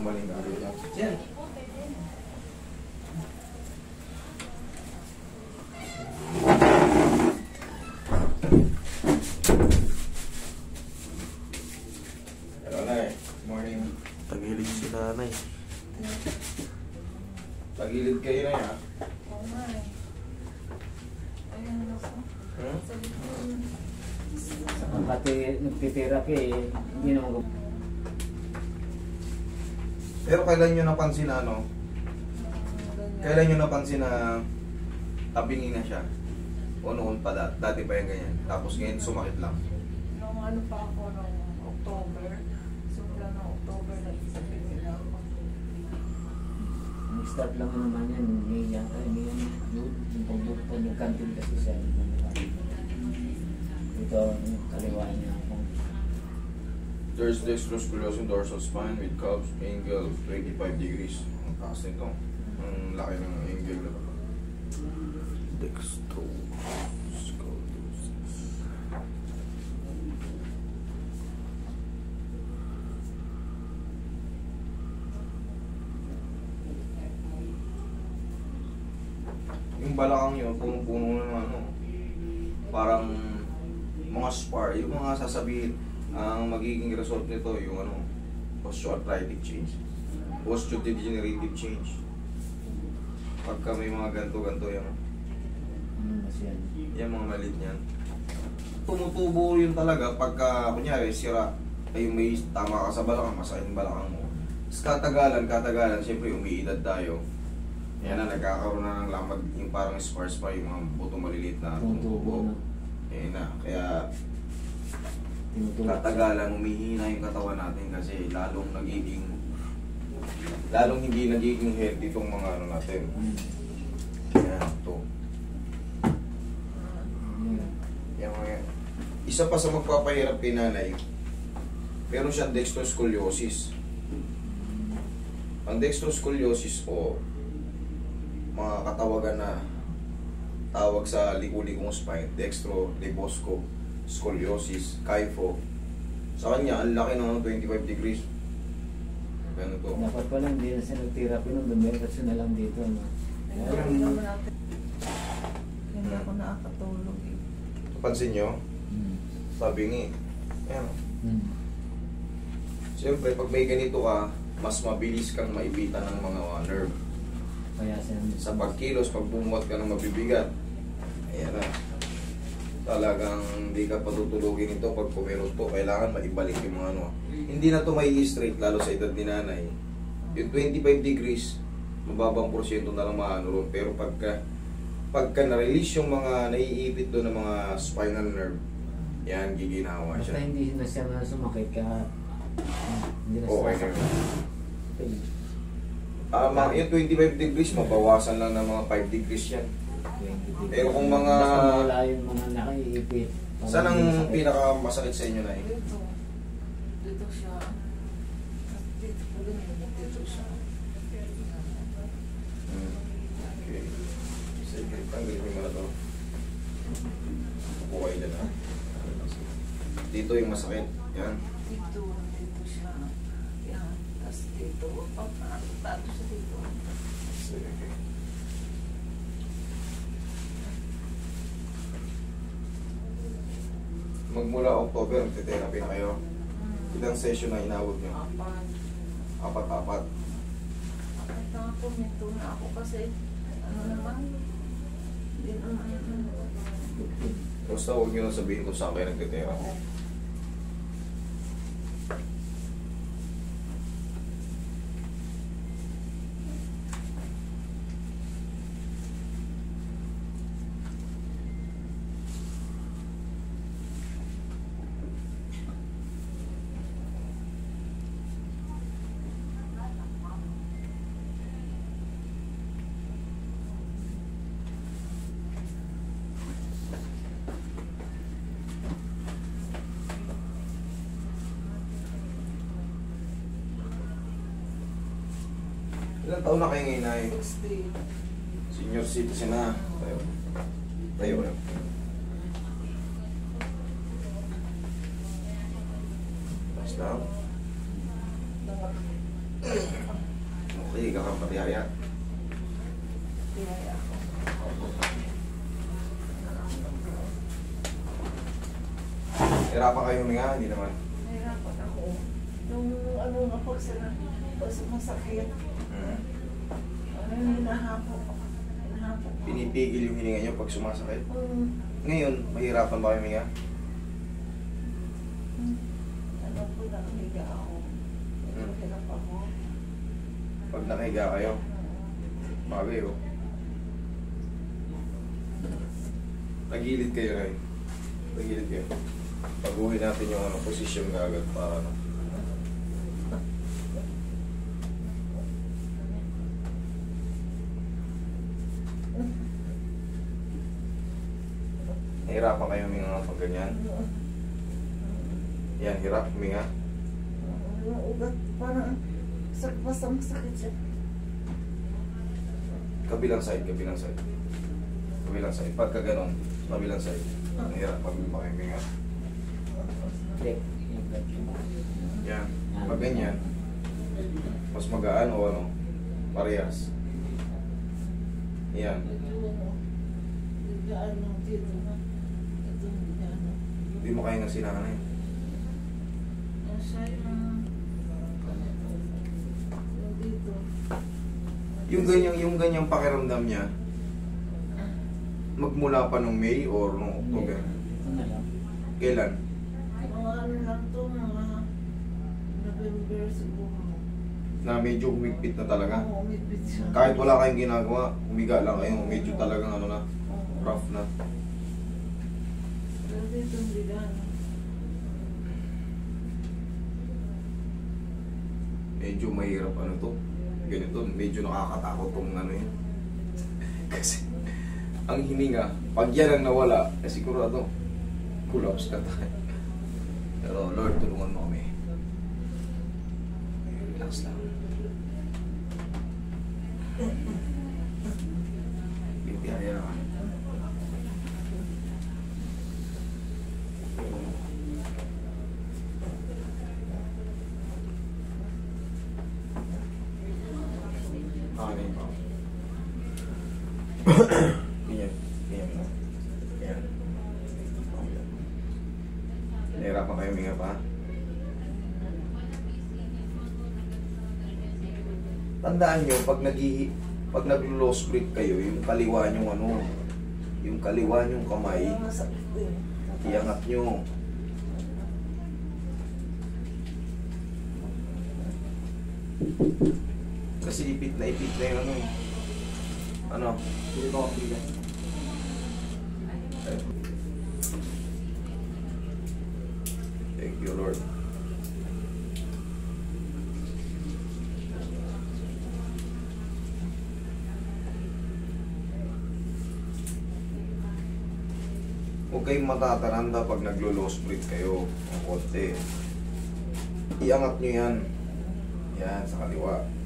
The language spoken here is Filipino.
gumaling ka agad yan. Yan. Hello, Nay. Morning. Tagilid si nanay. Tagilid kayo na yan. Oo nga eh. Ayan ako. Hmm? Sa likod. Pati nagtitherapy eh, hindi naman Pero kailan nyo napansin na ano? Kailan nyo napansin na tabingin na siya? O noon pa dati pa yung ganyan. Tapos ngayon sumakit lang. Nung ano pa ako nung October. Simula ng October nag-isipin nila ako. start lang naman yan, may yata, may yan, yung pagbukod ng kantin kasi siya. Ito, yung kaliwa niya ako. There's dextroscoliosis dorsal spine with curves angle 25 degrees. Ang taas nito. Ang laki ng angle na ito. Dextroscoliosis. Yung balakang yun, punong-puno na ng ano. Parang mga spar. Yung mga sasabihin, ang magiging result nito yung ano, osteoarthritic change, osteodegenerative change. Pagka may mga ganto-ganto yan, yung mga malit niyan, tumutubo yun talaga pagka, kunyari, sira, ay may tama ka sa balakang, masakit yung balakang mo. Tapos katagalan, siyempre umiidad tayo. Yan na, nagkakaroon na ng lamag, yung parang spars pa, yung mga buto maliliit na tumutubo. Yan na, kaya katagalan, umihina yung katawan natin kasi lalong hindi nagiging healthy itong mga ano natin. Kaya ito. Yan mga yan. Isa pa sa magpapahirap kay nanay, meron siyang dextroscoliosis. Ang dextroscoliosis o mga katawagan na tawag sa liku-likong spine, dextrolibosco-scoliosis, kypho. Sa kanya, ang laki ng 25 degrees. Ganun to. Dapat pala hindi na siya nag-therapy nung dumiretso na lang dito. No? Hindi naman natin. Hindi ako nakakatulog eh. Pansin nyo? Tabingi. Ayan. Siyempre, pag may ganito ka, mas mabilis kang maibita ng mga nerve. Kaya Sa pagkilos, pag bumuhat ka ng mabibigat, ayan na. Talagang hindi ka patutulogin ito pag pumeros to. Kailangan maibalik yung mga ano. Hindi na to may straight, lalo sa edad ni nanay. Yung 25 degrees, mababang porsyento na lang maano ron. Pero pagka na-release yung mga naiipit doon ng mga spinal nerve, yan, giginawa basta siya. hindi na siya na sumakit ka. Hindi na Okay siya na. Yung 25 degrees, mabawasan lang ng mga 5 degrees yan. Pero kung mga... basta wala yung mga nakaipit. Saan ang pinakamasakit sa inyo na eh? Dito. Dito siya. Dito siya. Okay. Sige, tanggalin mo na to. Upo kayo dyan ha. Dito yung masakit. Yan. Dito siya. Yan. Tapos dito. Tato siya dito. Sige. Magmula October, magte-therapy na kayo. Ilang session na inawag nyo? Apat. Kahit na ako, minto na ako kasi ano naman, hindi naman Basta huwag nyo lang sabihin kung saan kayo nagte-therapy. Ilang taon na kayo ngayon ay 60. senior citizen na? Tayo. Basta. Okay, kakapatihaya. Tiyaya ako. Hirapan kayo huminga, hindi naman. Nahirapan ako. Nung ano nga po sila, pag masakit, hinahapo ko. Hinahapo ko. Pinipigil yung hininga nyo pag sumasakit. Um, Ngayon, mahirapan ba kayo huminga? ano po, nakahiga ako. Hirap ako. Pag nakahiga kayo, bagay oh. Tagilid kayo ngayon. Tagilid kayo. Pag-uwi natin yung ano, posisyon agad para ano. Nahirapan kayo huminga pag ganyan. Yan, hirap huminga. Yung ugat, parang basta masakit siya. Kabilang side, kabilang side. Kabilang side. Pagka ganon, kabilang side. Nahirap pag huminga. Check. Yung ganyan. Yan. Pag ganyan, mas magaan o ano, parehas. Yan. Biglaan lang dito na. Ito, biglaan lang. Hindi mo kaya nga sinanay. Siya yung dito. Yung ganyang pakiramdam niya, magmula pa nung May or nung October. Ito na lang. Kailan? Mga ano lang to, mga November siguro. Na medyo humigpit na talaga. Oo, umipit siya. Kahit wala kayong ginagawa, humiga lang kayo. Medyo talagang ano na, Oo. rough na. Pero dito, biglaan. Medyo mahirap ano to. Ganito, medyo nakakatakot tong ano yun. Kasi, ang hininga, pag yan ang nawala, eh sigurado, collapse ka tayo. Pero Lord, tulungan mo kami. Relax lang. Bibiyaya ka. Ano pa? Ganyan. Ganyan mo. Ganyan. Nahirapan kayo huminga pa? Tandaan nyo, pag nag-loss grip kayo, yung kaliwa nyo ano, yung kaliwa nyong kamay, Masakit din. iangat nyo. Kasi ipit na yung ano eh. Ano? Hindi ko kapilan. Thank you, Lord. Huwag kayong matataranda pag naglo-low split kayo ng konti. Iangat nyo yan. Yan, sa kaliwa.